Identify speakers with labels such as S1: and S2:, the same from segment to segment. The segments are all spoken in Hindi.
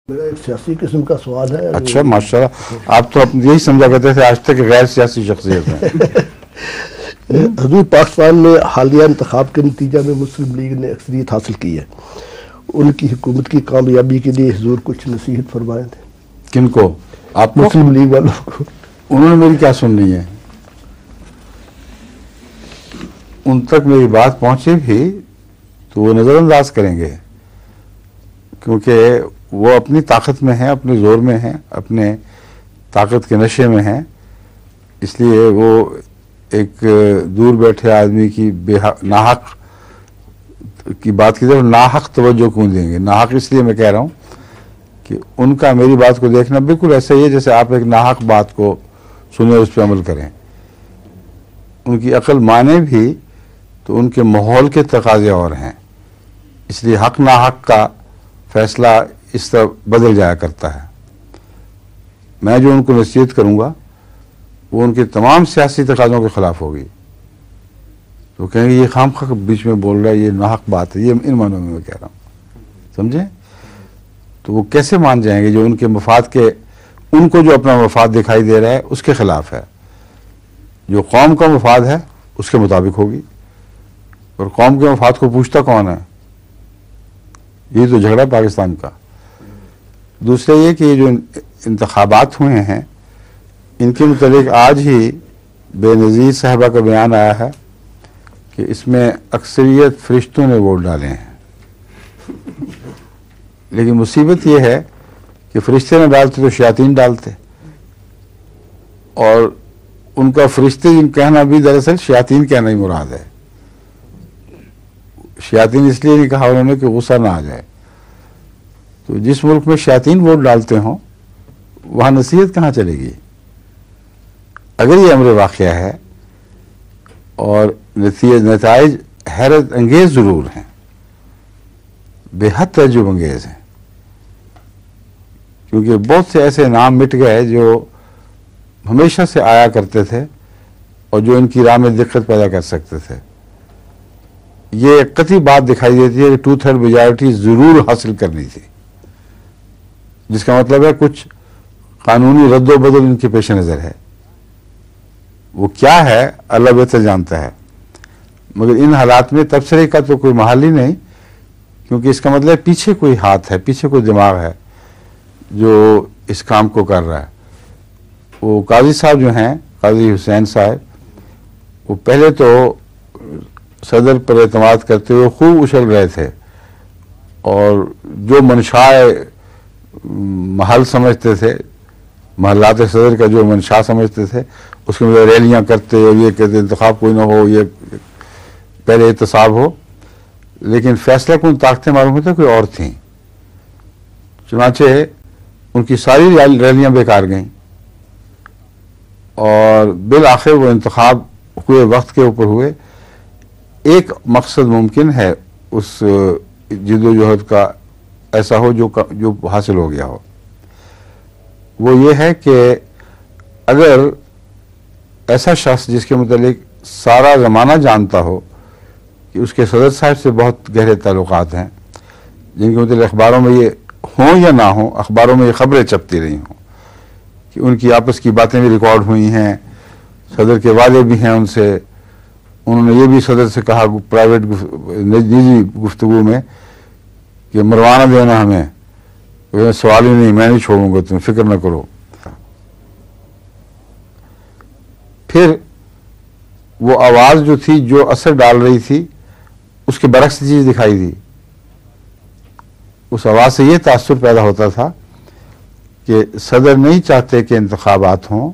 S1: मेरा एक सियासी किस्म का सवाल है।
S2: अच्छा माशाल्लाह, आप तो यही समझा करते थे आज तक गैर सियासी शख्सियत है।
S1: हजूर पाकिस्तान में हालिया इंतखाब के नतीजा में मुस्लिम लीग ने अक्सरियत हासिल की है। उनकी हुकूमत की कामयाबी के लिए हजूर कुछ नसीहत फरमाए थे।
S2: किनको? आप
S1: मुस्लिम लीग वालों को।
S2: उन्होंने मेरी क्या सुननी है? उन तक मेरी बात पहुंचे भी तो वो नज़रअंदाज करेंगे, क्योंकि वो अपनी ताकत में हैं, अपने ज़ोर में हैं, अपने ताकत के नशे में हैं। इसलिए वो एक दूर बैठे आदमी की नाहक की बात की तरफ नाहक तवज्जो क्यों देंगे? नाहक इसलिए मैं कह रहा हूँ कि उनका मेरी बात को देखना बिल्कुल ऐसा ही है जैसे आप एक नाहक बात को सुने उस पर अमल करें। उनकी अक्ल माने भी तो उनके माहौल के तकाजे और हैं, इसलिए हक नाहक का फैसला इस तरह बदल जाया करता है। मैं जो उनको नसीहत करूँगा वो उनके तमाम सियासी तकाज़ों के ख़िलाफ़ होगी। तो कहेंगे ये खामखा बीच में बोल रहा है, ये नाहक बात है, ये इन मानों में मैं कह रहा हूँ, समझे? तो वो कैसे मान जाएंगे जो उनके मफाद के, उनको जो अपना मफाद दिखाई दे रहा है उसके ख़िलाफ़ है। जो कौम का मफाद है उसके मुताबिक होगी। और कौम के मफाद को पूछता कौन है? ये तो झगड़ा पाकिस्तान का। दूसरा ये कि ये जो इंतखाबात हुए हैं इनके मुतालिक आज ही बेनज़ीर साहबा का बयान आया है कि इसमें अक्सरियत फरिश्तों ने वोट डाले हैं। लेकिन मुसीबत ये है कि फरिश्ते न डालते तो शयातीन डालते, और उनका फरिश्ते जिन कहना भी दरअसल शयातीन कहना ही मुराद है। शयातीन इसलिए नहीं कहा उन्होंने कि गुस्सा ना आ जाए। तो जिस मुल्क में शयातीन वोट डालते हों वहाँ नसीहत कहाँ चलेगी? अगर ये अमर वाक़या है और नताइज हैरत अंगेज़ ज़रूर हैं, बेहद तअज्जुब अंगेज़ हैं, क्योंकि बहुत से ऐसे नाम मिट गए जो हमेशा से आया करते थे और जो इनकी राह में दिक्कत पैदा कर सकते थे। ये कतई बात दिखाई देती है कि 2/3 मेजॉरिटी ज़रूर हासिल करनी थी, जिसका मतलब है कुछ कानूनी रद्दोबदल इनके पेश नज़र है। वो क्या है अल्लाह बेहतर जानता है, मगर इन हालात में तबसरे का तो कोई महल ही नहीं, क्योंकि इसका मतलब पीछे कोई हाथ है, पीछे कोई दिमाग है जो इस काम को कर रहा है। वो काजी साहब जो हैं, काजी हुसैन साहब, वो पहले तो सदर पर एतमाद करते हुए खूब उछल रहे थे और जो मनशाए महल समझते थे, महलात सदर का जो मनशा समझते थे, उसके मतलब रैलियाँ करते और ये कहते इंतखाब कोई ना हो, ये पहले एहतसाब हो। लेकिन फैसला कौन ताकतें मालूम होता कोई और थी। चुनाचे उनकी सारी रैलियाँ बेकार गईं और बिल आखिर वो इंतखाब हुए वक्त के ऊपर हुए। एक मकसद मुमकिन है उस जिद्दोजहद का ऐसा हो जो हासिल हो गया हो, वो ये है कि अगर ऐसा शख्स जिसके मुतालिक सारा ज़माना जानता हो कि उसके सदर साहब से बहुत गहरे ताल्लुकात हैं, जिनके मुतालिक अखबारों में ये हों या ना हों, अखबारों में ये खबरें छपती रही हों कि उनकी आपस की बातें भी रिकॉर्ड हुई हैं, सदर के वादे भी हैं उनसे, उन्होंने ये भी सदर से कहा प्राइवेट निजी गुफ्तगू में कि मरवाना देना हमें, सवाल ही नहीं, मैं नहीं छोड़ूंगा, तुम फिक्र न करो। फिर वो आवाज़ जो थी, जो असर डाल रही थी, उसके बरक्स चीज़ दिखाई दी। उस आवाज़ से ये तासुर पैदा होता था कि सदर नहीं चाहते कि इंतखाबात हों,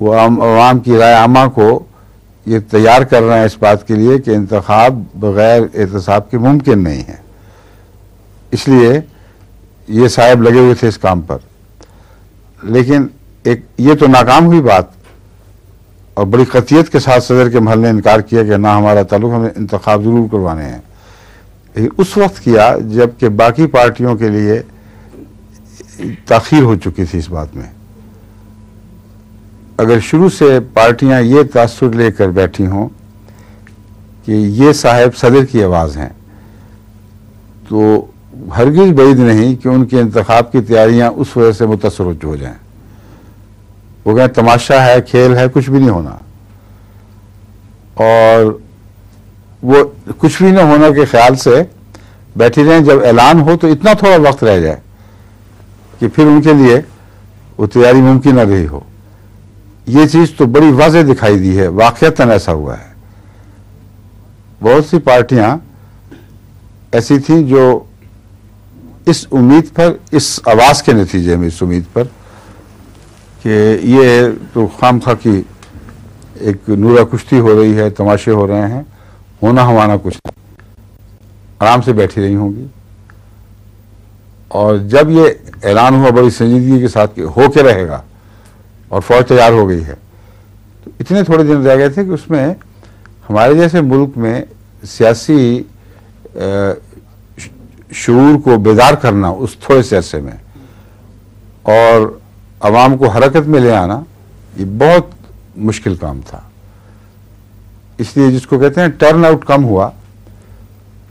S2: वो आवाम की राय आमा को ये तैयार कर रहे हैं इस बात के लिए कि इंतखाब बग़ैर एहतसाब के मुमकिन नहीं है। इसलिए ये साहब लगे हुए थे इस काम पर। लेकिन एक ये तो नाकाम हुई बात, और बड़ी कतियत के साथ सदर के महल ने इनकार किया कि ना हमारा ताल्लुक, हमें इंतखाब ज़रूर करवाने हैं। लेकिन उस वक्त किया जबकि बाकी पार्टियों के लिए ताख़ीर हो चुकी थी इस बात में। अगर शुरू से पार्टियां ये तासुर लेकर बैठी हों कि ये साहब सदर की आवाज़ हैं, तो हरगिज बैद नहीं कि उनके इंतखाब की तैयारियां उस वजह से मुतासर हो जाएं। वो कहें तमाशा है, खेल है, कुछ भी नहीं होना, और वो कुछ भी न होने के ख्याल से बैठी रहें। जब ऐलान हो तो इतना थोड़ा वक्त रह जाए कि फिर उनके लिए वो तैयारी मुमकिन न रही हो। ये चीज़ तो बड़ी वाज़ेह दिखाई दी है, वाक़अतन ऐसा हुआ है। बहुत सी पार्टियां ऐसी थीं जो इस उम्मीद पर, इस आवाज़ के नतीजे में, इस उम्मीद पर कि ये तो खामखा की एक नूरा कुश्ती हो रही है, तमाशे हो रहे हैं, होना हमारा कुछ नहीं, आराम से बैठी रही होंगी। और जब ये ऐलान हुआ बड़ी संजीदगी के साथ कि हो के रहेगा और फौज तैयार हो गई है, तो इतने थोड़े दिन रह गए थे कि उसमें हमारे जैसे मुल्क में सियासी शऊर को बेदार करना उस थोड़े से अरसे में और अवाम को हरकत में ले आना, ये बहुत मुश्किल काम था। इसलिए जिसको कहते हैं टर्न आउट कम हुआ,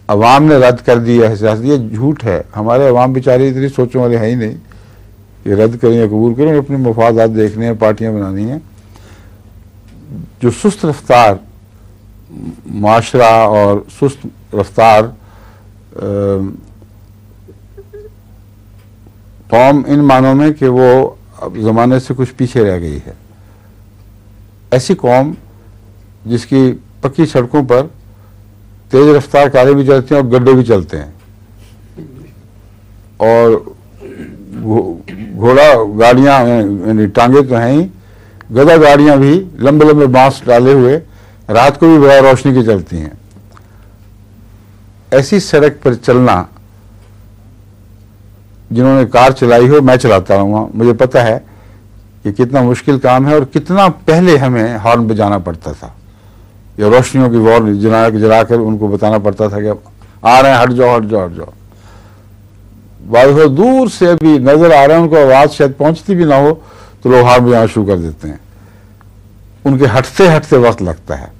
S2: अवाम ने रद्द कर दिया है। ये झूठ है, हमारे अवाम बेचारे इतनी सोचने वाले हैं ही नहीं कि रद्द करें या कबूल करें, अपने मफादात देखने हैं, पार्टियां बनानी हैं। जो सुस्त रफ्तार माशरा और सुस्त रफ्तार कौम, इन मानों में कि वो अब ज़माने से कुछ पीछे रह गई है, ऐसी कौम जिसकी पक्की सड़कों पर तेज रफ्तार कारें भी चलती हैं और गड्ढे भी चलते हैं, और घोड़ा गाड़ियां यानी टांगे तो हैं ही, गधा गाड़ियां भी लंबे लंबे बांस डाले हुए रात को भी बड़ा रोशनी की चलती हैं। ऐसी सड़क पर चलना, जिन्होंने कार चलाई हो, मैं चलाता रहूँगा, मुझे पता है कि कितना मुश्किल काम है और कितना पहले हमें हॉर्न बजाना पड़ता था या रोशनियों की वॉर जलाकर उनको बताना पड़ता था कि अब आ रहे हैं, हट जाओ हट जाओ हट जाओ। वाह, दूर से भी नजर आ रहे हैं, उनको आवाज़ शायद पहुंचती भी ना हो तो लोग हॉर्न बजाना शुरू कर देते हैं। उनके हटते हटते वक्त लगता है।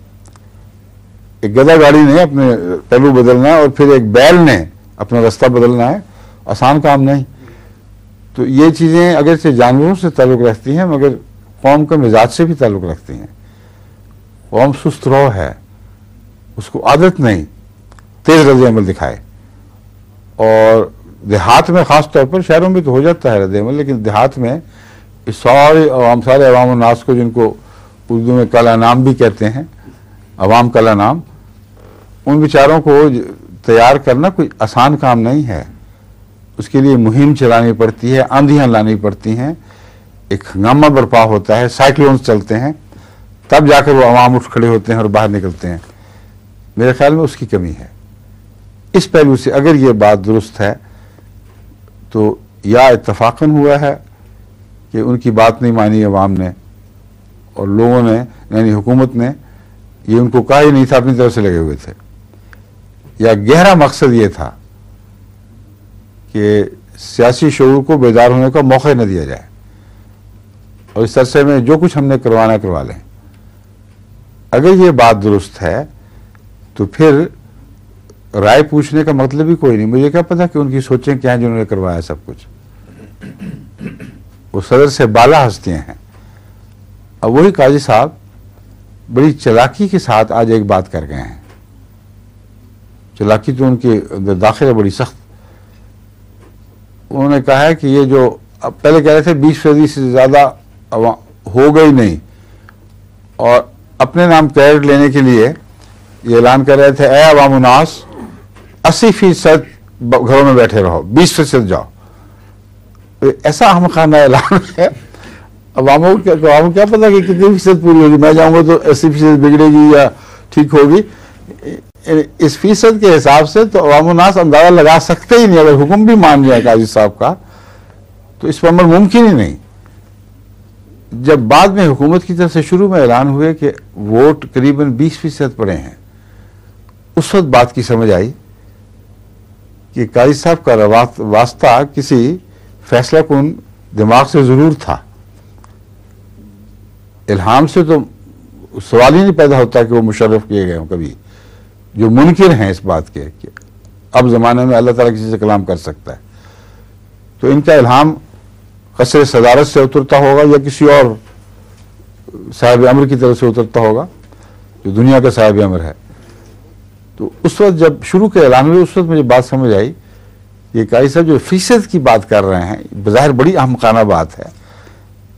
S2: एक गधा गाड़ी ने अपने पहलू बदलना है और फिर एक बैल ने अपना रास्ता बदलना है, आसान काम नहीं। तो ये चीज़ें अगर से जानवरों से ताल्लुक़ रखती हैं, मगर कौम के मिजाज से भी ताल्लुक़ रखती हैं। कौम सुस्त रो है, उसको आदत नहीं तेज रद्द अमल दिखाए, और देहात में ख़ास तौर पर, शहरों में तो हो जाता है रद्द अमल, लेकिन देहात में इस सारे अवाम और नास को, जिनको उर्दू में काला नाम भी कहते हैं, अवाम काला नाम, उन बेचारों को तैयार करना कोई आसान काम नहीं है। उसके लिए मुहिम चलानी पड़ती है, आंधियाँ लानी पड़ती हैं, एक हंगामा बर्पा होता है, साइक्लोन्स चलते हैं, तब जाकर वो अवाम उठ खड़े होते हैं और बाहर निकलते हैं। मेरे ख्याल में उसकी कमी है। इस पहलू से अगर ये बात दुरुस्त है तो या इत्तफाकन हुआ है कि उनकी बात नहीं मानी अवाम ने और लोगों ने, यानी हुकूमत ने, ये उनको कहा ही नहीं था, अपनी तरफ से लगे हुए थे, या गहरा मकसद ये था कि सियासी शऊर को बेदार होने का मौका न दिया जाए और इस अरसे में जो कुछ हमने करवाना करवा लें। अगर ये बात दुरुस्त है तो फिर राय पूछने का मतलब ही कोई नहीं। मुझे क्या पता कि उनकी सोचें क्या हैं जिन्होंने करवाया सब कुछ। वो सदर से बाला हस्तियां हैं। अब वही काजी साहब बड़ी चालाकी के साथ आज एक बात कर गए हैं। चालाकी तो उनकी दाखिल है बड़ी सख्त। उन्होंने कहा है कि ये जो अब पहले कह रहे थे 20% से ज़्यादा हो गई नहीं, और अपने नाम क्रेडिट लेने के लिए ये ऐलान कर रहे थे, ऐ अवाम नास 80% घरों में बैठे रहो, 20% जाओ। तो ऐसा हम खाना ऐलान है। अवामों को क्या पता कि कितनी फीसद पूरी होगी। मैं जाऊंगा तो 80% बिगड़ेगी या ठीक होगी। इस फीसद के हिसाब से तो अवाम नास अंदाजा लगा सकते ही नहीं। अगर हुक्म भी मान लिया काजी साहब का तो इस पर अमल मुमकिन ही नहीं। जब बाद में हुकूमत की तरफ से शुरू में ऐलान हुए कि वोट करीबन 20% पड़े हैं, उस वक्त बात की समझ आई कि काजी साहब का वास्ता किसी फैसला कुन दिमाग से जरूर था। इल्हाम से तो सवाल ही नहीं पैदा होता कि वो मुशर्रफ किए गए हों कभी। जो मुनकिर हैं इस बात के कि अब ज़माने में अल्लाह ताला किसी से कलाम कर सकता है। तो इनका इल्हाम कसर सदारत से उतरता होगा या किसी और साहिब अमर की तरफ से उतरता होगा जो दुनिया का साहिब अमर है। तो उस वक्त जब शुरू के ऐलान हुए उस वक्त मुझे बात समझ आई, ये कारी साहब जो फीसद की बात कर रहे हैं बज़ाहिर बड़ी अहमकाना बात है।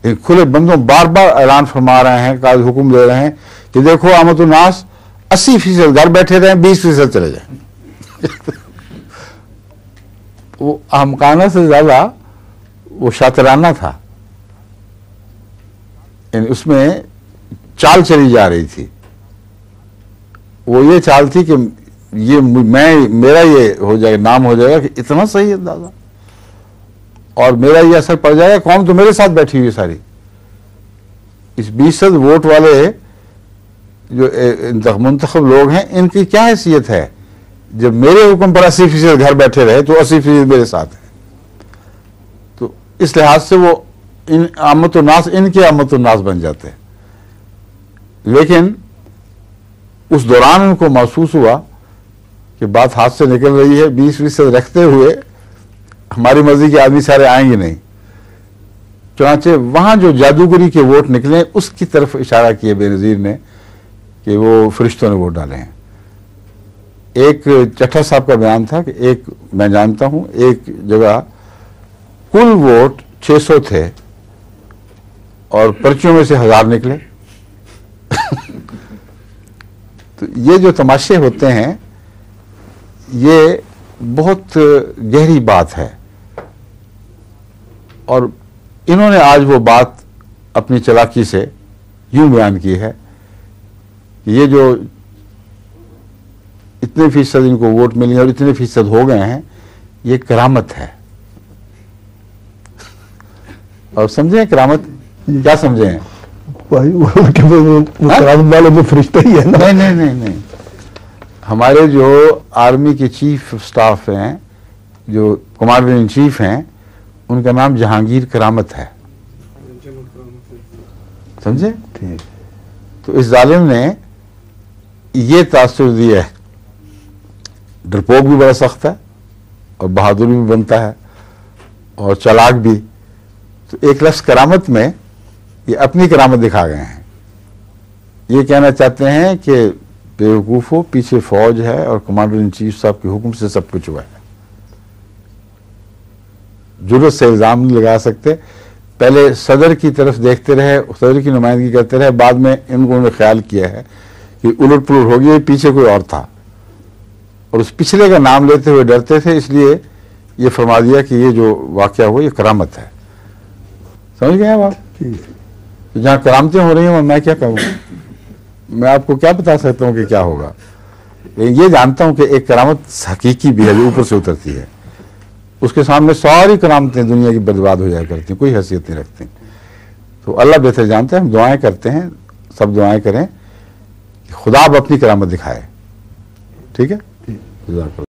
S2: एक खुले बंदों बार बार ऐलान फरमा रहे हैं, काज हुक्म दे रहे हैं कि देखो आमदुन्नास 80% घर बैठे रहें, 20% चले जाएं। वो अहमकाना से ज्यादा वो शातिराना था, यानी उसमें चाल चली जा रही थी। वो ये चाल थी कि ये मेरा ये हो जाएगा, नाम हो जाएगा कि इतना सही है दादा, और मेरा ये असर पड़ जाएगा, कौम तो मेरे साथ बैठी हुई है सारी। इस 20% वोट वाले जो मुंतखब लोग हैं इनकी क्या हैसियत है, जब मेरे हुक्म पर 80% घर बैठे रहे तो 80% मेरे साथ है। तो इस लिहाज से वो इन आमतुन्नास इनके आमतुन्नास बन जाते हैं। लेकिन उस दौरान उनको महसूस हुआ कि बात हाथ से निकल रही है, 20% रखते हुए हमारी मर्जी के आदमी सारे आएंगे नहीं। चुनांचे वहां जो जादूगरी के वोट निकले उसकी तरफ इशारा किए बेनज़ीर ने कि वो फरिश्तों ने वोट डाले हैं। एक चट्टा साहब का बयान था कि एक मैं जानता हूं एक जगह कुल वोट 600 थे और पर्चियों में से 1000 निकले। तो ये जो तमाशे होते हैं ये बहुत गहरी बात है, और इन्होंने आज वो बात अपनी चालाकी से यूं बयान की है कि ये जो इतने फीसद इनको वोट मिले और इतने फीसद हो गए हैं, ये करामत है। और समझे करामत क्या समझे हैं
S1: भाई? वो करामत वाले में फरिश्ता ही है ना?
S2: नहीं नहीं नहीं नहीं, हमारे जो आर्मी के चीफ स्टाफ हैं, जो कमांडर इन चीफ हैं, उनका नाम जहांगीर करामत है, समझे?
S1: ठीक।
S2: तो इस जालिम ने ये तासुर दिया है, डरपोक भी बड़ा सख्त है और बहादुर भी बनता है और चालाक भी। तो एक लफ्ज़ करामत में ये अपनी करामत दिखा गए हैं। ये कहना चाहते हैं कि बेवकूफ़ों, पीछे फौज है और कमांडर इन चीफ साहब के हुक्म से सब कुछ हुआ है। जुर्रत से इल्ज़ाम नहीं लगा सकते। पहले सदर की तरफ देखते रहे, सदर की नुमाइंदगी करते रहे, बाद में इन्होंने ख्याल किया है कि उलट पुलट हो गई, पीछे कोई और था और उस पिछले का नाम लेते हुए डरते थे, इसलिए ये फरमा दिया कि ये जो वाक़या हुआ ये करामत है। समझ गए आप? तो जहाँ करामतें हो रही हैं मैं क्या कहूँ, मैं आपको क्या बता सकता हूँ कि क्या होगा। ये जानता हूँ कि एक करामत हकीकी भी है जो ऊपर से उतरती है, उसके सामने सारी करामतें दुनिया की बर्बाद हो जाया करती हैं, कोई हैसियत नहीं रखती। तो अल्लाह बेहतर जानते हैं, हम दुआएं करते हैं, सब दुआएं करें कि खुदा अब अपनी करामत दिखाए। ठीक है?